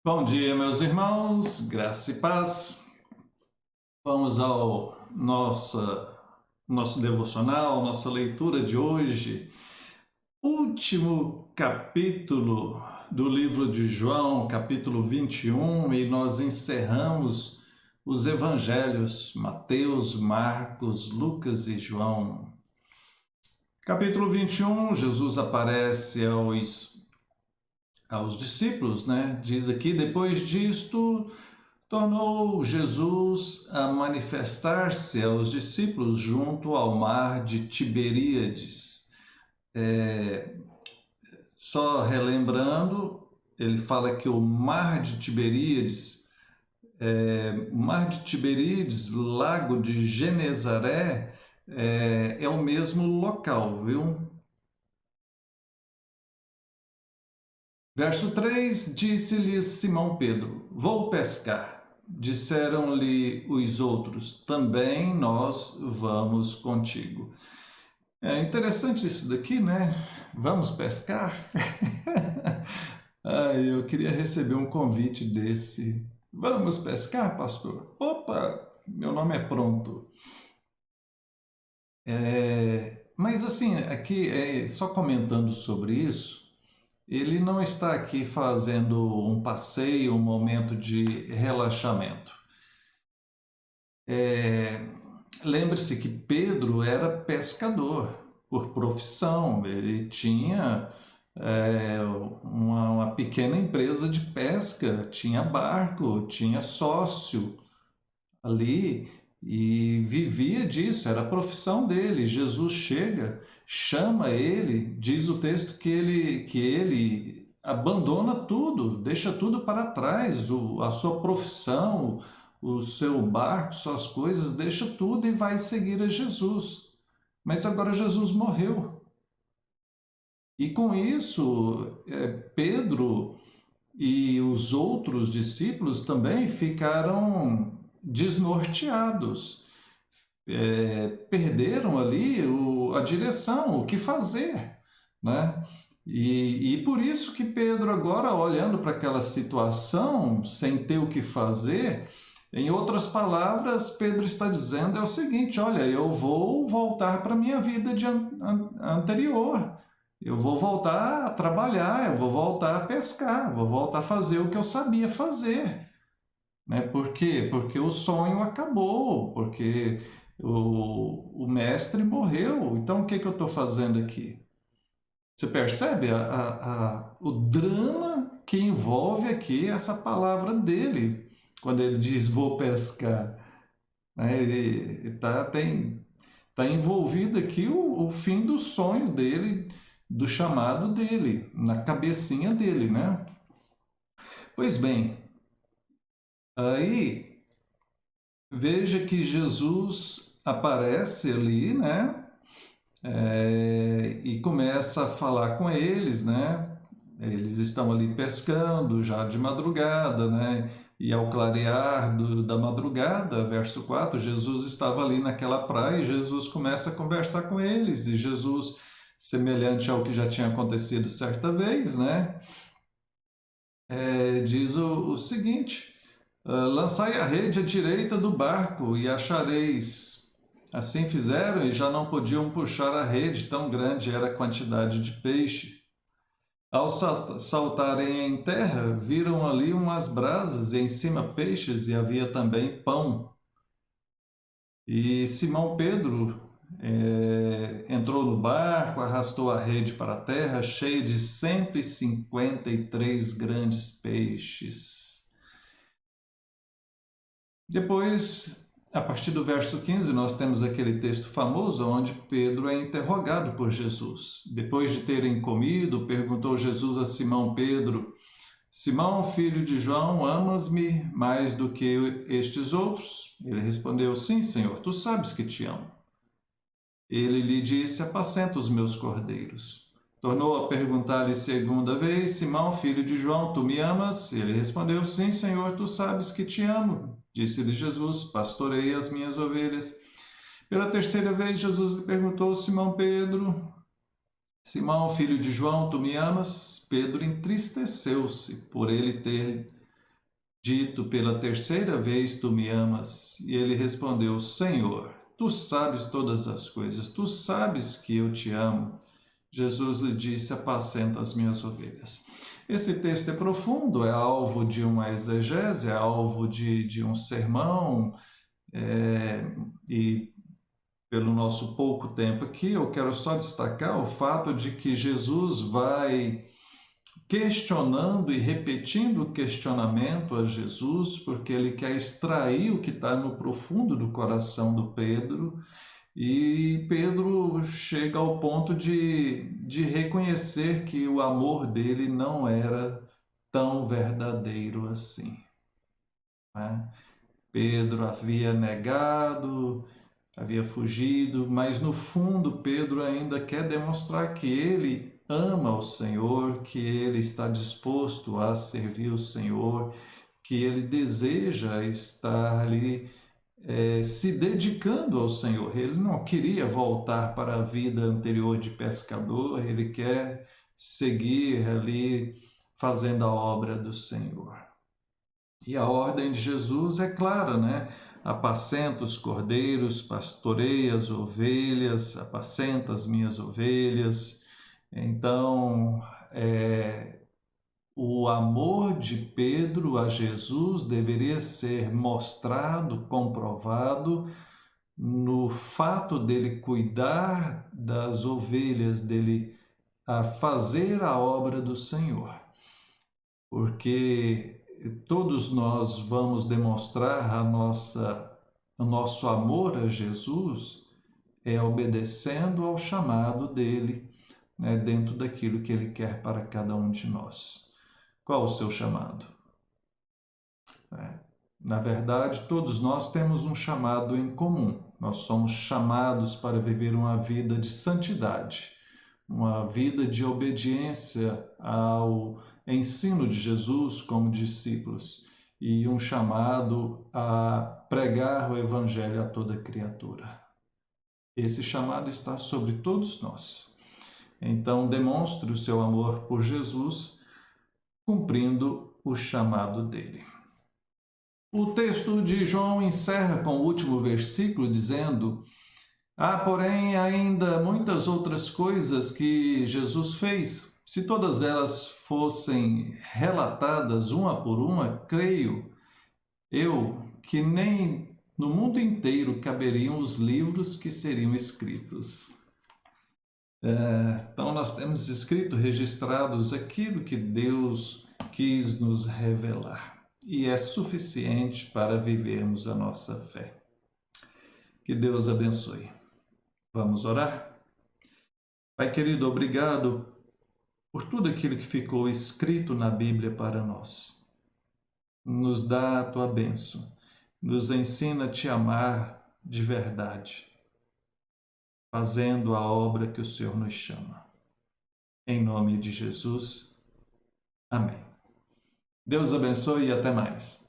Bom dia, meus irmãos, graça e paz. Vamos ao nosso devocional, nossa leitura de hoje. Último capítulo do livro de João, capítulo 21, e nós encerramos os evangelhos, Mateus, Marcos, Lucas e João. Capítulo 21, Jesus aparece aos discípulos, né? Diz aqui, depois disto, tornou Jesus a manifestar-se aos discípulos junto ao mar de Tiberíades. Só relembrando, ele fala que o mar de Tiberíades, Lago de Genezaré, é o mesmo local, viu? Verso 3, disse-lhes Simão Pedro, vou pescar. Disseram-lhe os outros, também nós vamos contigo. É interessante isso daqui, né? Vamos pescar? Eu queria receber um convite desse. Vamos pescar, pastor? Opa, meu nome é pronto. Mas assim, aqui, só comentando sobre isso, ele não está aqui fazendo um passeio, um momento de relaxamento. Lembre-se que Pedro era pescador por profissão, ele tinha uma pequena empresa de pesca, tinha barco, tinha sócio ali e vivia disso, era a profissão dele. Jesus chega, chama ele, diz o texto que ele abandona tudo, deixa tudo para trás, a sua profissão, o seu barco, suas coisas, deixa tudo e vai seguir a Jesus. Mas agora Jesus morreu. E com isso, Pedro e os outros discípulos também ficaram desnorteados, perderam ali a direção, o que fazer, né? E por isso que Pedro agora, olhando para aquela situação, sem ter o que fazer, em outras palavras, Pedro está dizendo o seguinte, olha, eu vou voltar para a minha vida anterior, eu vou voltar a trabalhar, eu vou voltar a pescar, vou voltar a fazer o que eu sabia fazer. Né? Por quê? Porque o sonho acabou, porque o mestre morreu. Então, o que eu estou fazendo aqui? Você percebe o drama que envolve aqui essa palavra dele, quando ele diz vou pescar. Né? Ele tá envolvido aqui o fim do sonho dele, do chamado dele, na cabecinha dele, né? Pois bem, aí veja que Jesus aparece ali, né? E começa a falar com eles, né? Eles estão ali pescando já de madrugada, né? E ao clarear da madrugada, verso 4, Jesus estava ali naquela praia e Jesus começa a conversar com eles. E Jesus, semelhante ao que já tinha acontecido certa vez, né? Diz o seguinte, lançai a rede à direita do barco e achareis. Assim fizeram e já não podiam puxar a rede, tão grande era a quantidade de peixe. Ao saltarem em terra, viram ali umas brasas e em cima peixes e havia também pão. E Simão Pedro entrou no barco, arrastou a rede para a terra, cheia de 153 grandes peixes. Depois, a partir do verso 15, nós temos aquele texto famoso onde Pedro é interrogado por Jesus. Depois de terem comido, perguntou Jesus a Simão Pedro, Simão, filho de João, amas-me mais do que estes outros? Ele respondeu, sim, Senhor, tu sabes que te amo. Ele lhe disse, apacenta os meus cordeiros. Tornou a perguntar-lhe segunda vez, Simão, filho de João, tu me amas? Ele respondeu, sim, Senhor, tu sabes que te amo. Disse-lhe Jesus, pastorei as minhas ovelhas. Pela terceira vez, Jesus lhe perguntou, Simão Pedro, Simão, filho de João, tu me amas? Pedro entristeceu-se por ele ter dito pela terceira vez, tu me amas? E ele respondeu, Senhor, tu sabes todas as coisas, tu sabes que eu te amo. Jesus lhe disse, apacenta as minhas ovelhas. Esse texto é profundo, é alvo de uma exegese, é alvo de um sermão, e pelo nosso pouco tempo aqui, eu quero só destacar o fato de que Jesus vai questionando e repetindo o questionamento a Jesus, porque ele quer extrair o que está no profundo do coração do Pedro, e Pedro chega ao ponto de reconhecer que o amor dele não era tão verdadeiro assim, né? Pedro havia negado, havia fugido, mas no fundo Pedro ainda quer demonstrar que ele ama o Senhor, que ele está disposto a servir o Senhor, que ele deseja estar ali se dedicando ao Senhor. Ele não queria voltar para a vida anterior de pescador, ele quer seguir ali fazendo a obra do Senhor. E a ordem de Jesus é clara, né? Apacenta os cordeiros, pastoreia as ovelhas, apacenta as minhas ovelhas. Então, o amor de Pedro a Jesus deveria ser mostrado, comprovado, no fato dele cuidar das ovelhas, dele fazer a obra do Senhor. Porque todos nós vamos demonstrar o nosso amor a Jesus obedecendo ao chamado dele, né, dentro daquilo que ele quer para cada um de nós. Qual o seu chamado? Na verdade, todos nós temos um chamado em comum. Nós somos chamados para viver uma vida de santidade, uma vida de obediência ao ensino de Jesus como discípulos e um chamado a pregar o Evangelho a toda criatura. Esse chamado está sobre todos nós. Então, demonstre o seu amor por Jesus, cumprindo o chamado dele. O texto de João encerra com o último versículo dizendo: há, porém, ainda muitas outras coisas que Jesus fez. Se todas elas fossem relatadas uma por uma, creio eu que nem no mundo inteiro caberiam os livros que seriam escritos. Então, nós temos escrito, registrados aquilo que Deus quis nos revelar. E é suficiente para vivermos a nossa fé. Que Deus abençoe. Vamos orar? Pai querido, obrigado por tudo aquilo que ficou escrito na Bíblia para nós. Nos dá a tua bênção, nos ensina a te amar de verdade, fazendo a obra que o Senhor nos chama. Em nome de Jesus, amém. Deus abençoe e até mais.